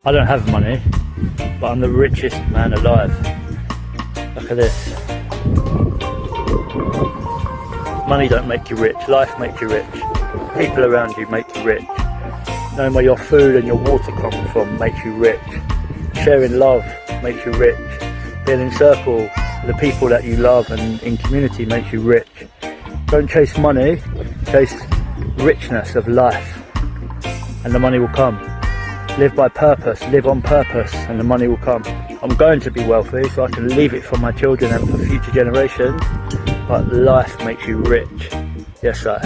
I don't have money, but I'm the richest man alive. Look at this. Money don't make you rich, life makes you rich. People around you make you rich. Knowing where your food and your water come from makes you rich. Sharing love makes you rich. Being in circle with the people that you love and in community makes you rich. Don't chase money, chase richness of life, and the money will come. Live by purpose, live on purpose, and the money will come. I'm going to be wealthy so I can leave it for my children and for future generations, but life makes you rich. Yes, sir.